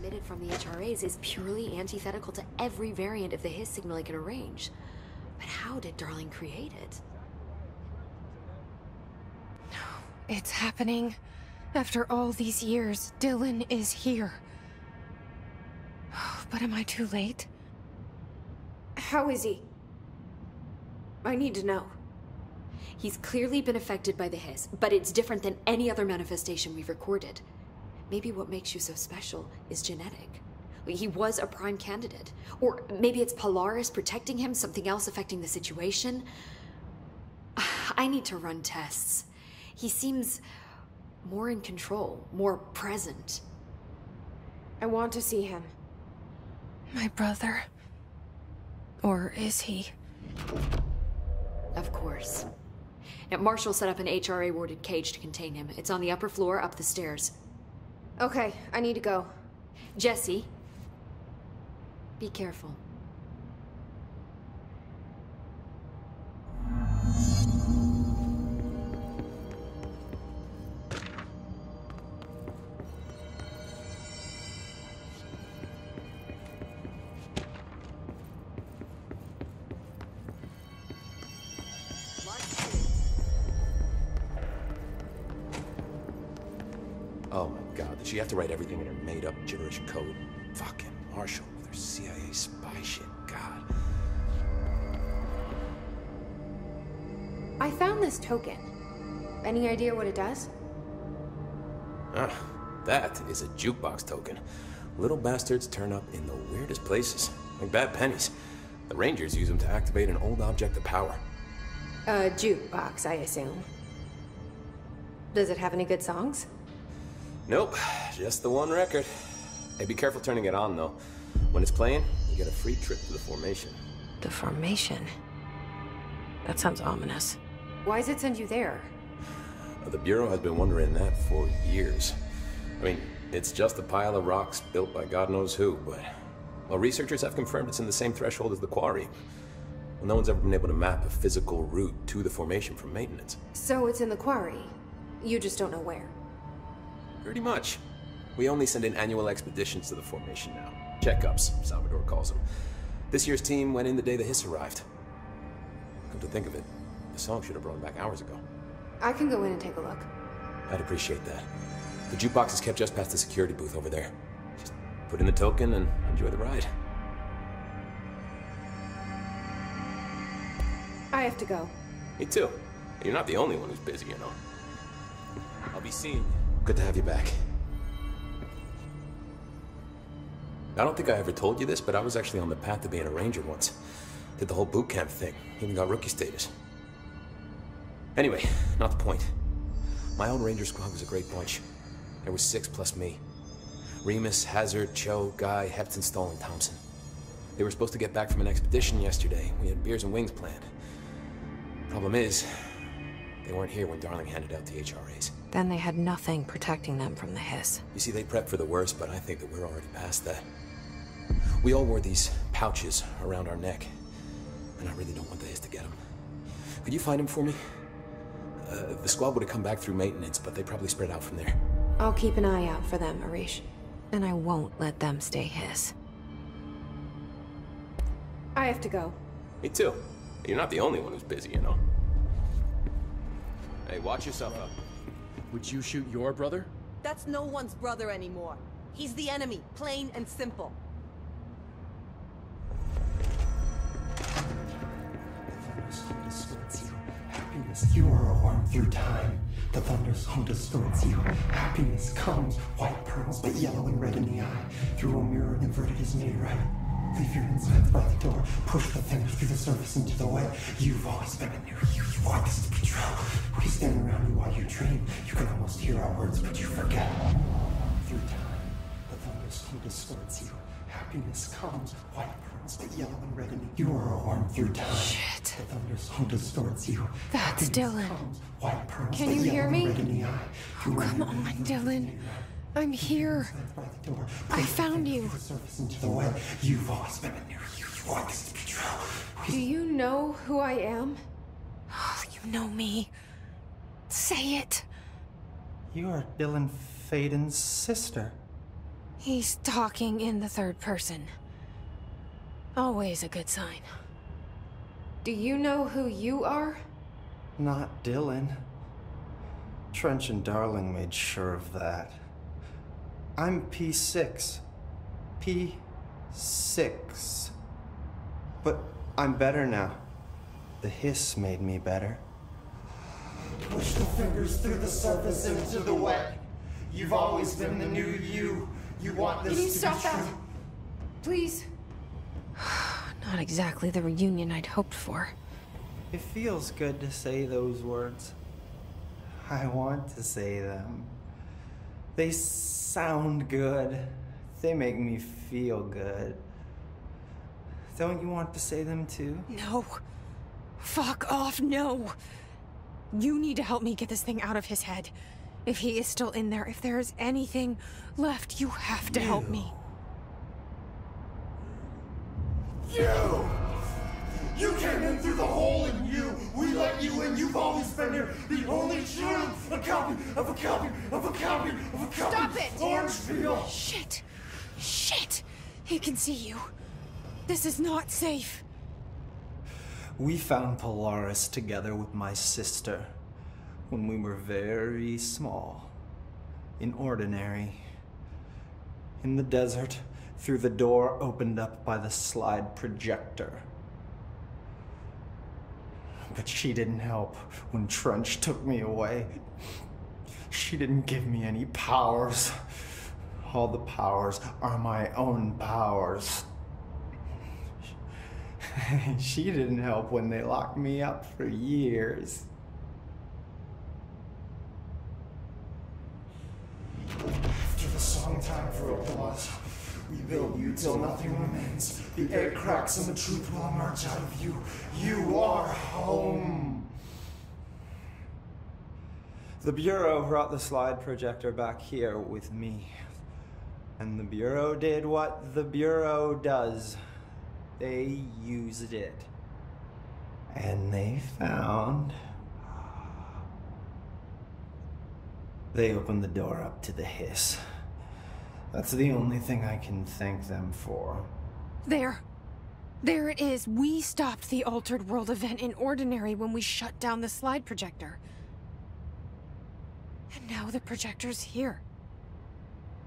transmitted from the HRAs is purely antithetical to every variant of the Hiss signal I can arrange. But how did Darling create it? It's happening. After all these years, Dylan is here. But am I too late? How is he? I need to know. He's clearly been affected by the Hiss, but it's different than any other manifestation we've recorded. Maybe what makes you so special is genetic. He was a prime candidate. Or maybe it's Polaris protecting him, something else affecting the situation. I need to run tests. He seems more in control, more present. I want to see him. My brother. Or is he? Of course. Now, Marshall set up an HRA-warded cage to contain him. It's on the upper floor, up the stairs. Okay, I need to go. Jesse, be careful. Oh my god, did she have to write everything in her made-up gibberish code? Fucking Marshall with her CIA spy shit, god. I found this token. Any idea what it does? Ah, that is a jukebox token. Little bastards turn up in the weirdest places, like bad pennies. The Rangers use them to activate an old object of power. A jukebox, I assume. Does it have any good songs? Nope, just the one record. Hey, be careful turning it on, though. When it's playing, you get a free trip to the formation. The formation? That sounds ominous. Why does it send you there? The Bureau has been wondering that for years. I mean, it's just a pile of rocks built by God knows who, but... Well, researchers have confirmed it's in the same threshold as the quarry. Well, no one's ever been able to map a physical route to the formation from maintenance. So it's in the quarry. You just don't know where. Pretty much. We only send in annual expeditions to the formation now. Checkups, Salvador calls them. This year's team went in the day the Hiss arrived. Come to think of it, the song should have brought him back hours ago. I can go in and take a look. I'd appreciate that. The jukebox is kept just past the security booth over there. Just put in the token and enjoy the ride. I have to go. Me too. You're not the only one who's busy, you know. I'll be seeing you. Good to have you back. I don't think I ever told you this, but I was actually on the path to being a Ranger once. Did the whole boot camp thing. Even got rookie status. Anyway, not the point. My own Ranger squad was a great bunch. There was 6 plus me. Remus, Hazard, Cho, Guy, Hepton, Stoll, and Thompson. They were supposed to get back from an expedition yesterday. We had beers and wings planned. Problem is, they weren't here when Darling handed out the HRAs. Then they had nothing protecting them from the Hiss. You see, they prepped for the worst, but I think that we're already past that. We all wore these pouches around our neck, and I really don't want the Hiss to get them. Could you find them for me? The squad would have come back through maintenance, but they probably spread out from there. I'll keep an eye out for them, Arish. And I won't let them stay Hiss. I have to go. Me too. You're not the only one who's busy, you know. Hey, watch yourself up. Would you shoot your brother? That's no one's brother anymore. He's the enemy, plain and simple. Happiness, you are a worm through time. The thunder's home distorts you. Happiness comes, white pearls, but yellow and red in the eye. Through a mirror inverted is made right. Leave your insides by the door. Push the fingers through the surface into the wet. You've always been a new you. You want this to be true. We stand around you while you dream. You can almost hear our words, but you forget. Through time, the thunder's home distorts you. Happiness comes, white pearls, but yellow and red in the You are a worm through time. Shit. The thunder's home distorts you. That's Dylan. White pearls, Can but you yellow hear and me? red in the eye. Oh, come on, Dylan. I'm here. I found you. You've always been a new you. You want this to be true. Do you know who I am? Oh, you know me. Say it. You are Dylan Faden's sister. He's talking in the third person. Always a good sign. Do you know who you are? Not Dylan. Trench and Darling made sure of that. I'm P6. P6. But I'm better now. The hiss made me better. Push the fingers through the surface into the wet. You've always been the new you. You want this Can you to stop be that? true. Please? Not exactly the reunion I'd hoped for. It feels good to say those words. I want to say them. They sound good. They make me feel good. Don't you want to say them too? No. Fuck off, no. You need to help me get this thing out of his head. If he is still in there, if there is anything left, you have to help me. You came in through the hole in you. We let you in. You've always been here. The only truth. A copy of a copy of a copy of a copy. Stop it! Orange peel. Shit. Shit. He can see you. This is not safe. We found Polaris together with my sister when we were very small, in Ordinary, in the desert, through the door opened up by the slide projector. But she didn't help when Trench took me away. She didn't give me any powers. All the powers are my own powers. She didn't help when they locked me up for years. After the song time for applause, we build you till nothing remains. The air cracks and the truth will emerge out of you. You are home. The Bureau brought the slide projector back here with me. And the Bureau did what the Bureau does. They used it. And they found... They opened the door up to the hiss. That's the only thing I can thank them for. There. There it is. We stopped the Altered World event in Ordinary when we shut down the slide projector. And now the projector's here.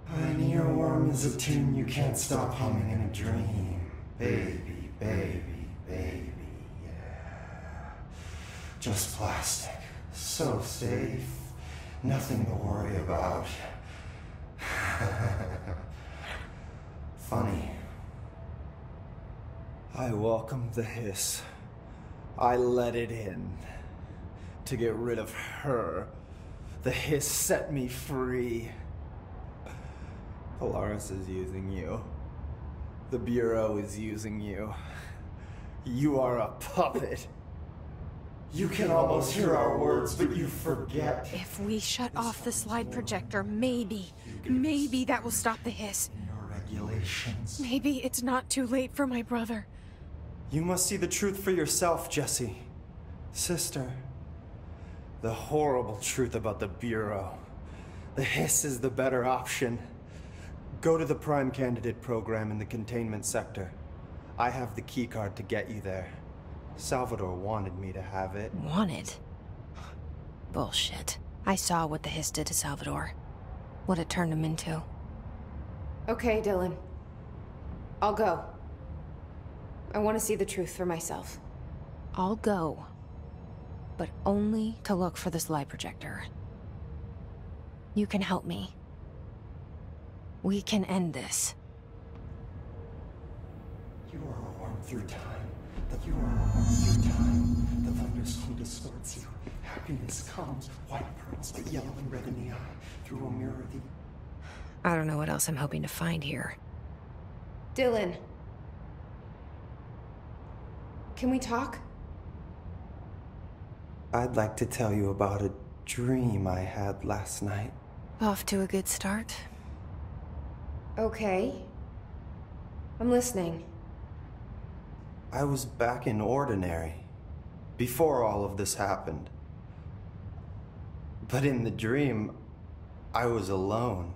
An earworm is a tune you can't stop humming in a dream. Baby, baby, baby, yeah. Just plastic. So safe. Nothing to worry about. Funny. I welcomed the hiss. I let it in. To get rid of her. The hiss set me free. Polaris is using you. The Bureau is using you. You are a puppet. You can almost hear our words, but you forget. If we shut off the slide projector, maybe that will stop the hiss. Your regulations. Maybe it's not too late for my brother. You must see the truth for yourself, Jesse. Sister. The horrible truth about the Bureau. The hiss is the better option. Go to the Prime Candidate program in the containment sector. I have the keycard to get you there. Salvador wanted me to have it. Wanted? Bullshit. I saw what the hiss did to Salvador. What it turned him into. Okay, Dylan. I'll go. I want to see the truth for myself. I'll go. But only to look for the slide projector. You can help me. We can end this. You are a worm through time. You are a worm through time. The thunderstorm distorts you. Happiness comes, white pearls, but yellow and red in the eye. Through a mirror, I don't know what else I'm hoping to find here. Dylan. Can we talk? I'd like to tell you about a dream I had last night. Off to a good start. Okay. I'm listening. I was back in Ordinary, before all of this happened. But in the dream, I was alone.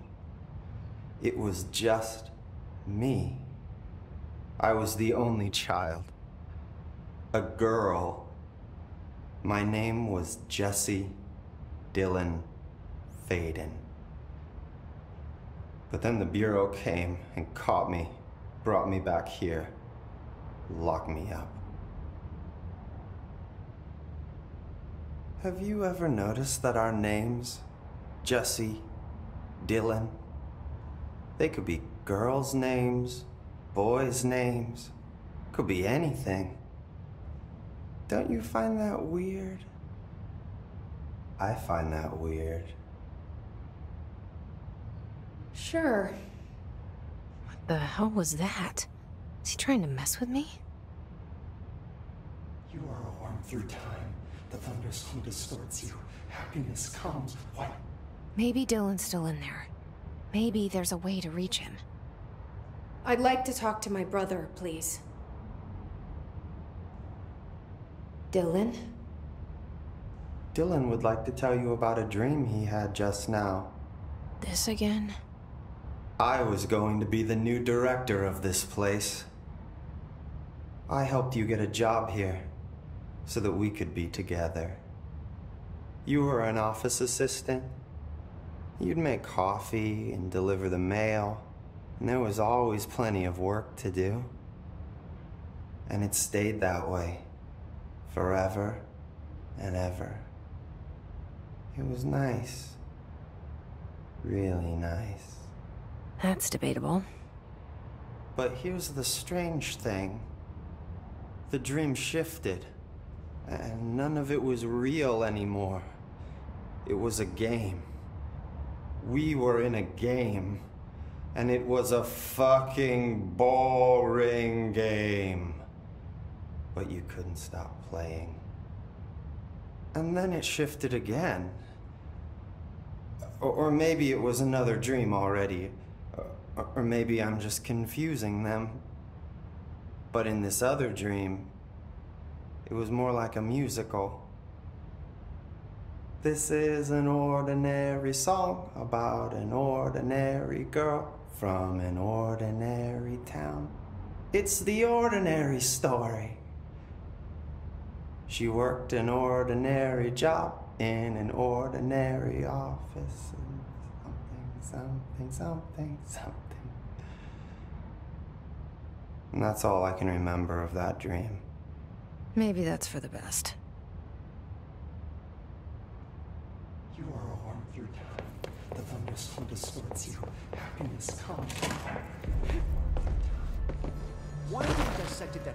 It was just me. I was the only child. A girl. My name was Jesse Dylan Faden. But then the Bureau came and caught me, brought me back here, locked me up. Have you ever noticed that our names, Jesse, Dylan, they could be girls' names, boys' names, could be anything. Don't you find that weird? I find that weird. Sure. What the hell was that? Is he trying to mess with me? You are a worm through time. The thunderstorm distorts you. Happiness comes. What? Maybe Dylan's still in there. Maybe there's a way to reach him. I'd like to talk to my brother, please. Dylan? Dylan would like to tell you about a dream he had just now. This again? I was going to be the new director of this place. I helped you get a job here so that we could be together. You were an office assistant. You'd make coffee and deliver the mail, and there was always plenty of work to do. And it stayed that way, forever and ever. It was nice. Really nice. That's debatable. But here's the strange thing. The dream shifted, and none of it was real anymore. It was a game. We were in a game, and it was a fucking boring game. But you couldn't stop playing. And then it shifted again. Or maybe it was another dream already. Or maybe I'm just confusing them. But in this other dream, it was more like a musical. This is an ordinary song about an ordinary girl from an ordinary town. It's the ordinary story. She worked an ordinary job in an ordinary office. And something. And that's all I can remember of that dream. Maybe that's for the best. You are a worm through time. The thunderstorm distorts you. Happiness comes. Why have you dissected that